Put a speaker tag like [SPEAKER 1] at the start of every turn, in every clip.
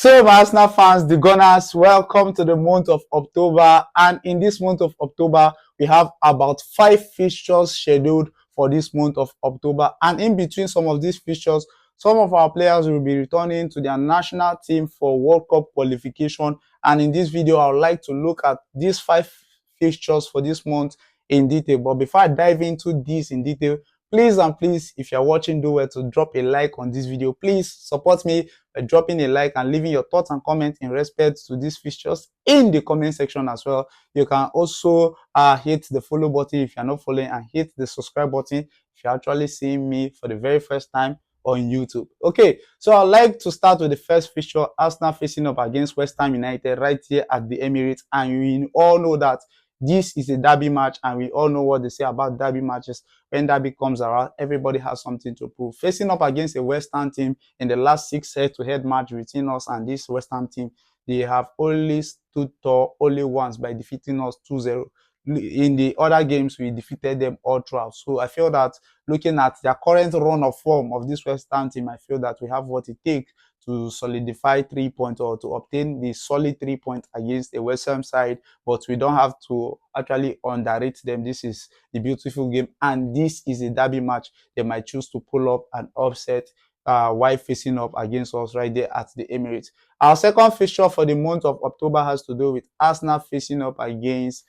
[SPEAKER 1] So, my Arsenal fans, the Gunners, welcome to the month of October. And in this month of October, we have about 5 fixtures scheduled for this month of October. And in between some of these fixtures, some of our players will be returning to their national team for World Cup qualification. And in this video, I would like to look at these 5 fixtures for this month in detail. But before I dive into this in detail, please and please, if you're watching, do well to drop a like on this video. Please support me by dropping a like and leaving your thoughts and comments in respect to these features in the comment section as well. You can also hit the follow button if you're not following, and hit the subscribe button if you're actually seeing me for the very first time on YouTube. Okay, so I'd like to start with the first fixture, Arsenal facing up against West Ham United right here at the Emirates. And we all know that this is a derby match, and we all know what they say about derby matches. When derby comes around, everybody has something to prove. Facing up against a West Ham team in the last 6 head-to-head match between us and this West Ham team, they have only stood tall only once by defeating us 2-0. In the other games, we defeated them all throughout. So I feel that looking at their current run of form of this West Ham team, I feel that we have what it takes to solidify 3 points, or to obtain the solid 3 points against a West Ham side. But we don't have to actually underrate them. This is the beautiful game, and this is a derby match. They might choose to pull up an upset while facing up against us right there at the Emirates. Our second fixture for the month of October has to do with Arsenal facing up against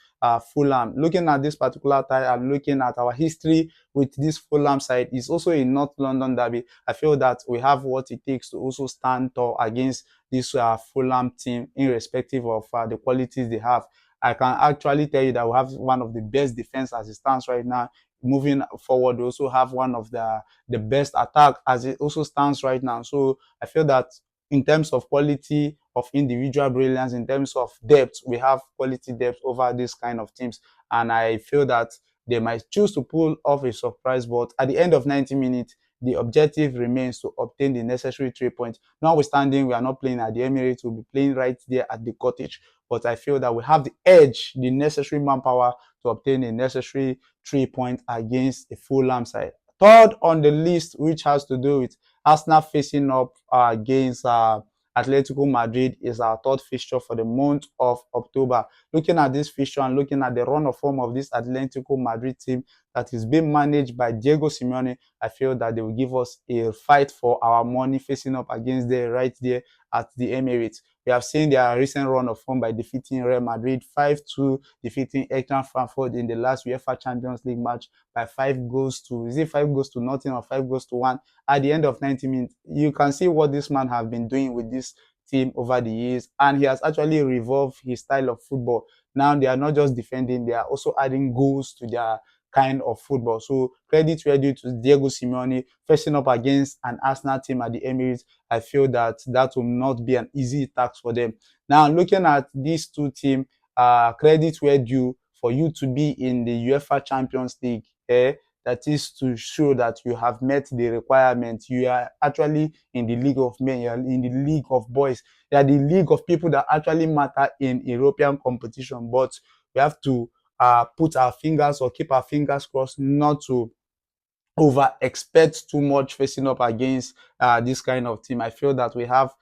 [SPEAKER 1] Fulham. Looking at this particular tie and looking at our history with this Fulham side, is also a North London derby. I feel that we have what it takes to also stand tall against this Fulham team, irrespective of the qualities they have. I can actually tell you that we have one of the best defense as it stands right now. Moving forward, we also have one of the best attack as it also stands right now. So I feel that in terms of quality of individual brilliance, in terms of depth, we have quality depth over this kind of teams. And I feel that they might choose to pull off a surprise, but at the end of 90 minutes, the objective remains to obtain the necessary 3 points. Notwithstanding, we are not playing at the Emirates, we'll be playing right there at the cottage. But I feel that we have the edge, the necessary manpower to obtain a necessary 3 points against a Fulham side. Third on the list, which has to do with Arsenal facing up against Atletico Madrid, is our third fixture for the month of October. Looking at this fixture and looking at the run of form of this Atletico Madrid team that is being managed by Diego Simeone, I feel that they will give us a fight for our money facing up against them right there at the Emirates. We have seen their recent run of form by defeating Real Madrid 5-2, defeating Eintracht Frankfurt in the last UEFA Champions League match by 5 goals to, is it 5 goals to nothing or 5 goals to 1 at the end of 90 minutes. You can see what this man have been doing with this team over the years, and he has actually revolved his style of football. Now they are not just defending, they are also adding goals to their kind of football. So credit where due to Diego Simeone facing up against an Arsenal team at the Emirates. I feel that that will not be an easy task for them. Now looking at these two teams, credit where due for you to be in the UEFA Champions League. That is to show that you have met the requirement. You are actually in the league of men, you are in the league of boys, you are the league of people that actually matter in European competition. But we have to put our fingers, or keep our fingers crossed, not to over expect too much facing up against this kind of team. I feel that we have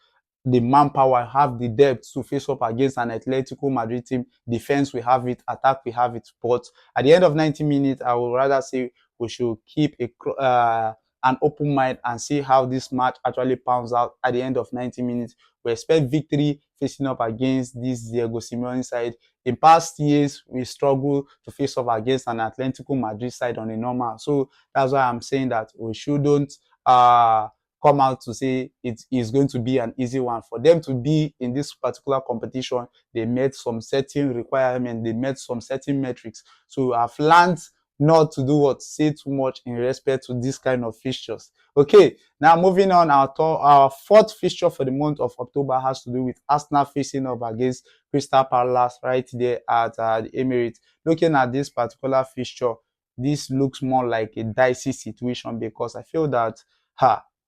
[SPEAKER 1] the manpower, have the depth to face up against an Atletico Madrid team. Defense, we have it. Attack, we have it. But at the end of 90 minutes, I would rather say we should keep an open mind and see how this match actually pans out at the end of 90 minutes. We expect victory facing up against this Diego Simeone side. In past years, we struggle to face off against an Atletico Madrid side on a normal. So that's why I'm saying that we shouldn't come out to say it is going to be an easy one. For them to be in this particular competition, they met some certain requirements, they met some certain metrics. So I've learned not to do what, say too much in respect to this kind of fixtures. Okay, now moving on, our fourth fixture for the month of October has to do with Arsenal facing up against Crystal Palace right there at the Emirates. Looking at this particular fixture, this looks more like a dicey situation, because I feel that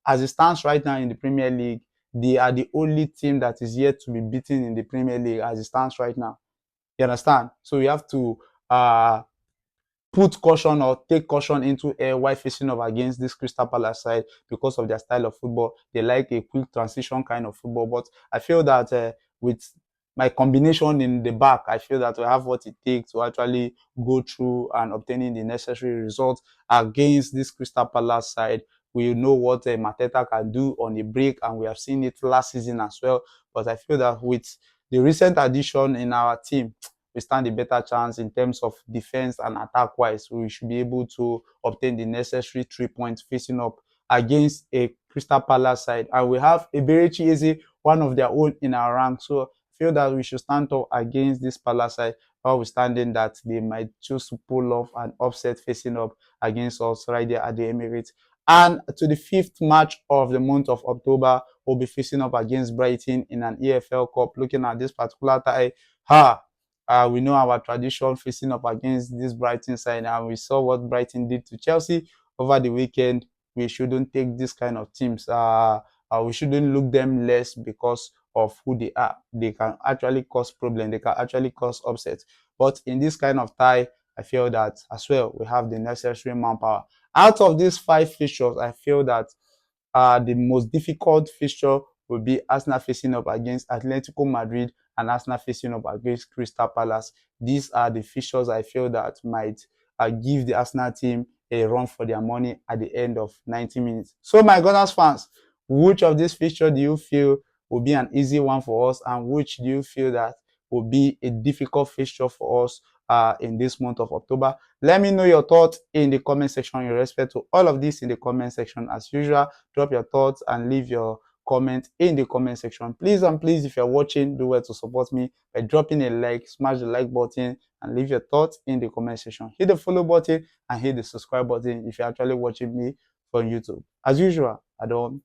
[SPEAKER 1] as it stands right now in the Premier League, they are the only team that is yet to be beaten in the Premier League as it stands right now. You understand? So we have to put caution or take caution into air while facing up against this Crystal Palace side because of their style of football. They like a quick transition kind of football. But I feel that with my combination in the back, I feel that we have what it takes to actually go through and obtaining the necessary results against this Crystal Palace side. We know what Mateta can do on a break, and we have seen it last season as well. But I feel that with the recent addition in our team, we stand a better chance in terms of defense and attack wise. We should be able to obtain the necessary 3 points facing up against a Crystal Palace side. And we have a very Eze, one of their own in our rank. So I feel that we should stand up against this Palace side, notwithstanding that they might choose to pull off an upset facing up against us right there at the Emirates. And to the fifth match of the month of October, we'll be facing up against Brighton in an EFL Cup. Looking at this particular tie, we know our tradition facing up against this Brighton side, and we saw what Brighton did to Chelsea over the weekend. We shouldn't take this kind of teams. We shouldn't look them less because of who they are. They can actually cause problem. They can actually cause upset. But in this kind of tie, I feel that as well we have the necessary manpower. Out of these five fixtures, I feel that the most difficult fixture will be Arsenal facing up against Atletico Madrid and Arsenal facing up against Crystal Palace. These are the fixtures I feel that might give the Arsenal team a run for their money at the end of 90 minutes. So, my Gunners fans, which of these fixtures do you feel will be an easy one for us, and which do you feel that will be a difficult fixture for us in this month of October? Let me know your thoughts in the comment section in respect to all of this in the comment section. As usual, drop your thoughts and leave your comment in the comment section. Please and please, if you're watching, do well to support me by dropping a like, smash the like button, and leave your thoughts in the comment section. Hit the follow button and hit the subscribe button if you're actually watching me from YouTube. As usual, I don't